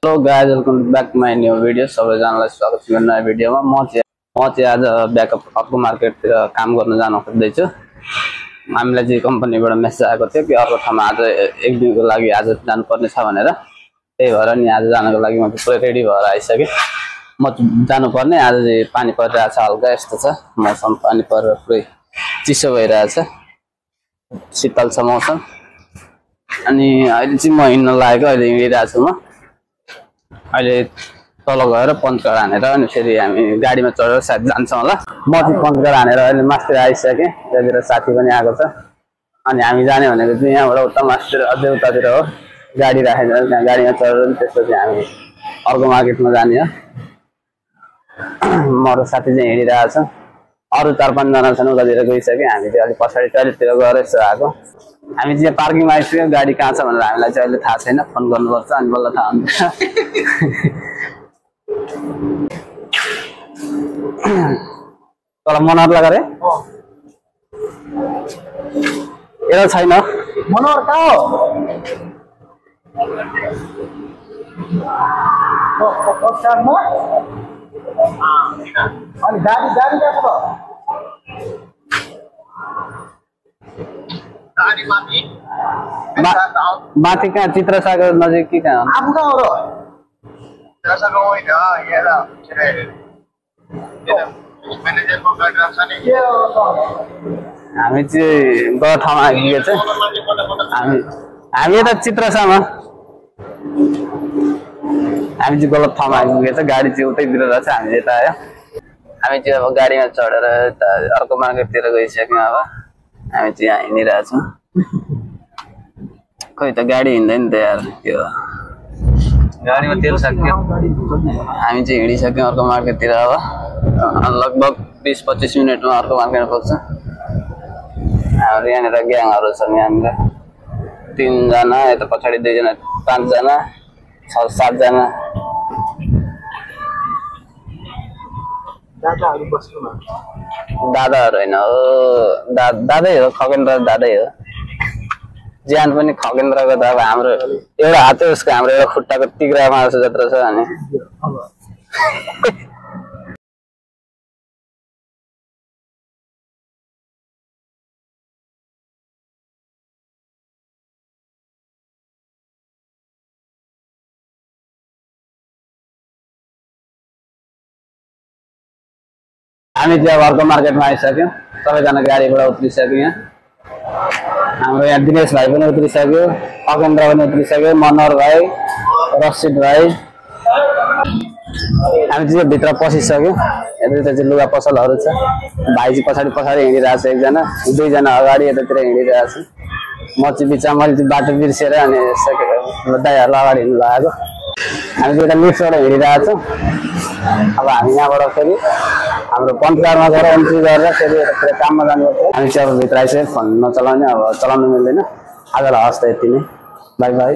Hello guys, welcome back to my new video. सबैजनालाई स्वागत छ मेरो नयाँ भिडियोमा। म चाहिँ आज ब्याकअप अर्को मार्केटतिर काम गर्न जान खोज्दैछु। हामीलाई चाहिँ कम्पनीबाट मेसेज आएको थियो कि अर्को ठाउँमा आज एक दिनको लागि आज जानुपर्ने छ भनेर। त्यही भएर नि आज जानको लागि म पुरै रेडी भएर आइसकेँ। म जानुपर्ने। आज चाहिँ पानी परिरहेको छ, हल्का यस्तो छ मौसम, पानी परेर पुरै चिसो भइरहेछ, शीतल छ मौसम। अनि अहिले चाहिँ म हिँड्न लागेको, अहिले हिँडिरहेको छु। म अहिले तल गएर पञ्चर हानेर अनि फेरि हामी गाडीमा चढेर सायद जान्छौँ होला। म चाहिँ पञ्चर हानेर अहिले मास्तिर आइसकेँ। त्यहाँतिर साथी पनि आएको छ। अनि हामी जाने भनेको चाहिँ यहाँबाट उता मास्तिर अझै उतातिर हो, गाडी राखेर त्यहाँ गाडीमा चढेर त्यसपछि हामी अर्को मार्केटमा जाने हो। म र साथी चाहिँ हिँडिरहेको छ। अरू 4-5 जना छन्, उतातिर गइसक्यो। हामी चाहिँ अलिक पछाडि टोइलेटतिर गएर यसो आएको। हामी चाहिँ पार्किङमा आइसक्यो। गाडी कहाँ छ भनेर हामीलाई चाहिँ अहिले थाहा छैन, फोन गर्नुपर्छ अनि बल्ल थाहा हुन्छ। तर मनोहरलाई गरे एउटा छैन। मनोहर कहाँ हो? अनि गाडी गाडी कहाँ छ? माथि कहाँ? चित्रसागर नजिक कि कहाँ? आफू कहाँ हो र? हामी चाहिँ गलत ठाउँमा आइपुगेको छ। हामी यता चित्रसामा, हामी चाहिँ गलत ठाउँमा आइपुगेको छ। गाडी चाहिँ उतैतिर रहेछ, हामी यता आयो। हामी चाहिँ अब गाडीमा चढेर अर्को मार्केटतिर गइसक्यौँ। अब हामी चाहिँ यहाँ हिँडिरहेछौँ। खोइ त गाडी हिँड्दैन त यार, त्यो गाडीमा तेल सक्यो। हामी चाहिँ हिँडिसक्यौँ अर्को मार्केटतिर। अब लगभग 20-25 मिनटमा अर्को मार्केटमा पुग्छ। हाम्रो यहाँनिर ग्याङहरू छन्। यहाँनिर 3 जना, यता पछाडि 2 जना, 5 जना, 6-7 जना। दादाहरू होइन हो, दादै हो, खगेन्द्र दादै हो। ज्यान पनि खगेन्द्रको त अब हाम्रो एउटा हात उसको, हाम्रो एउटा खुट्टाको तिग्रामा जत्रो छ। अनि हामी चाहिँ अब अर्को मार्केटमा आइसक्यौँ। सबैजना गाडीबाट उत्रिसक्यो। यहाँ हाम्रो यहाँ दिनेश भाइ पनि उत्रिसक्यो, खगेन्द्र पनि उत्रिसक्यो, मनोहर भाइ, रसिद भाइ। हामी चाहिँ भित्र पसिसक्यो। यतातिर चाहिँ लुगा पसलहरू छ। भाइ चाहिँ पछाडि हिँडिरहेको छ, 1 जना, 2 जना अगाडि यतातिर हिँडिरहेको छ। म चाहिँ बिचमा, मैले चाहिँ बाटो बिर्सेर अनि दाइहरूलाई अगाडि हिँड्नु लगाएको। हामी चाहिँ एउटा लिफ्टबाट हिँडिरहेको छौँ। अब हामी यहाँबाट फेरि हाम्रो पञ्चकारमा गएर एन्ट्री गरेर फेरि यतातिर काममा जानुपर्छ। हामी चाहिँ अब भित्र आइसक्यो। फोन नचलाउने, अब चलाउनु मिल्दैन। आजलाई हस् त यति नै, बाई बाई।